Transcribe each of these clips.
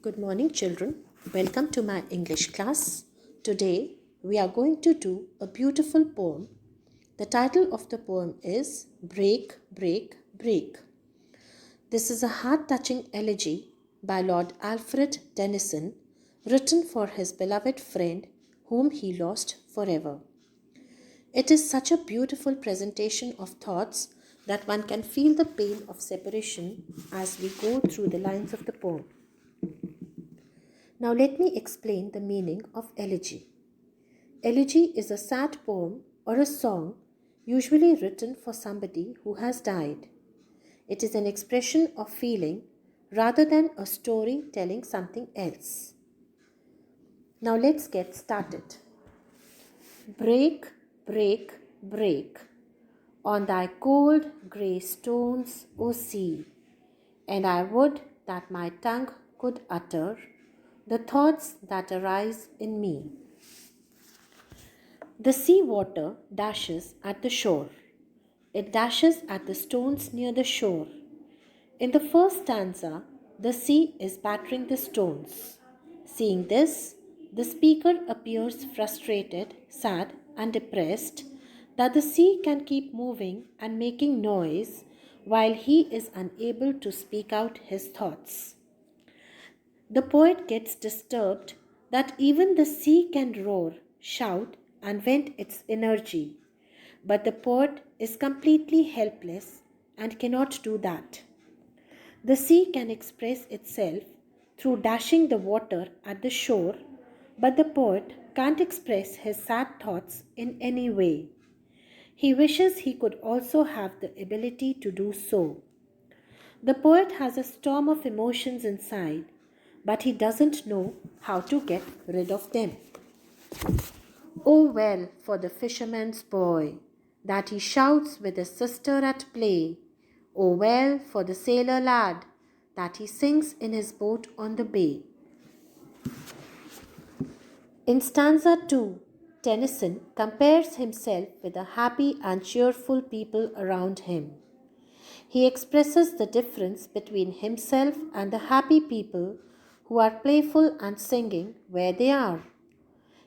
Good morning, children. Welcome to my English class. Today we are going to do a beautiful poem. The title of the poem is Break, Break, Break. This is a heart-touching elegy by Lord Alfred Tennyson, written for his beloved friend whom he lost forever. It is such a beautiful presentation of thoughts that one can feel the pain of separation as we go through the lines of the poem. Now let me explain the meaning of elegy. Elegy is a sad poem or a song usually written for somebody who has died. It is an expression of feeling rather than a story telling something else. Now let's get started. Break, break, break on thy cold grey stones, O sea, and I would that my tongue could utter the thoughts that arise in me. The sea water dashes at the shore. It dashes at the stones near the shore. In the first stanza, the sea is battering the stones. Seeing this, the speaker appears frustrated, sad, and depressed that the sea can keep moving and making noise while he is unable to speak out his thoughts. The poet gets disturbed that even the sea can roar, shout, and vent its energy. But the poet is completely helpless and cannot do that. The sea can express itself through dashing the water at the shore, but the poet can't express his sad thoughts in any way. He wishes he could also have the ability to do so. The poet has a storm of emotions inside, but he doesn't know how to get rid of them. Oh well for the fisherman's boy, that he shouts with his sister at play. Oh well for the sailor lad, that he sings in his boat on the bay. In stanza 2, Tennyson compares himself with the happy and cheerful people around him. He expresses the difference between himself and the happy people who are playful and singing where they are.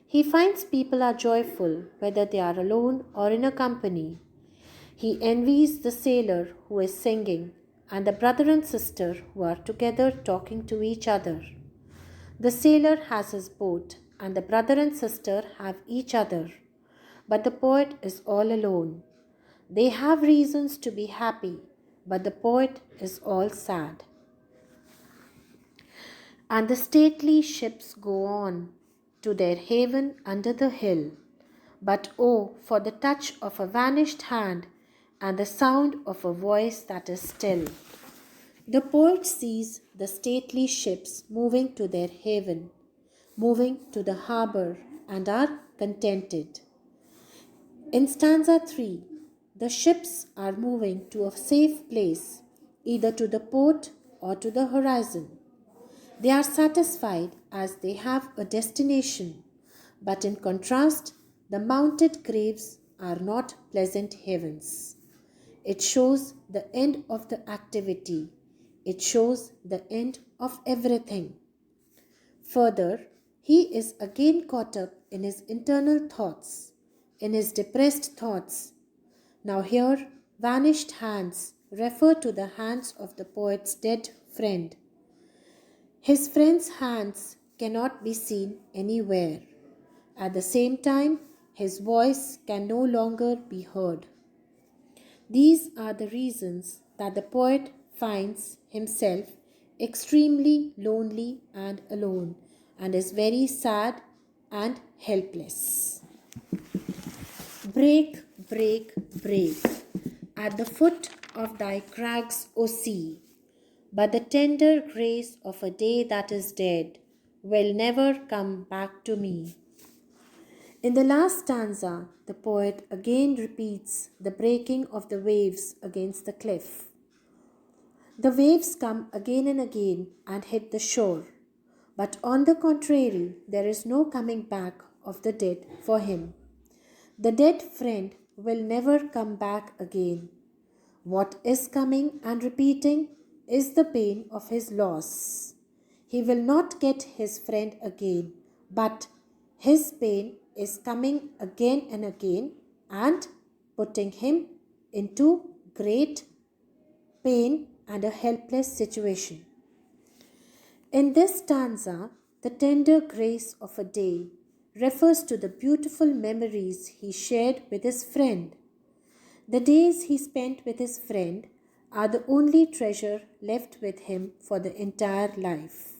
He finds people are joyful whether they are alone or in a company. He envies the sailor who is singing and the brother and sister who are together talking to each other. The sailor has his boat and the brother and sister have each other, but the poet is all alone. They have reasons to be happy, but the poet is all sad. And the stately ships go on to their haven under the hill. But oh, for the touch of a vanished hand and the sound of a voice that is still. The poet sees the stately ships moving to their haven, moving to the harbor, and are contented. In stanza 3, the ships are moving to a safe place, either to the port or to the horizon. They are satisfied as they have a destination, but in contrast, the mounted graves are not pleasant havens. It shows the end of the activity. It shows the end of everything. Further, he is again caught up in his internal thoughts, in his depressed thoughts. Now here, vanished hands refer to the hands of the poet's dead friend. His friend's hands cannot be seen anywhere. At the same time, his voice can no longer be heard. These are the reasons that the poet finds himself extremely lonely and alone and is very sad and helpless. Break, break, break at the foot of thy crags, O sea, but the tender grace of a day that is dead will never come back to me. In the last stanza, the poet again repeats the breaking of the waves against the cliff. The waves come again and again and hit the shore, but on the contrary, there is no coming back of the dead for him. The dead friend will never come back again. What is coming and repeating is the pain of his loss. He will not get his friend again, but his pain is coming again and again and putting him into great pain and a helpless situation. In this stanza, the tender grace of a day refers to the beautiful memories he shared with his friend. The days he spent with his friend are the only treasure left with him for the entire life.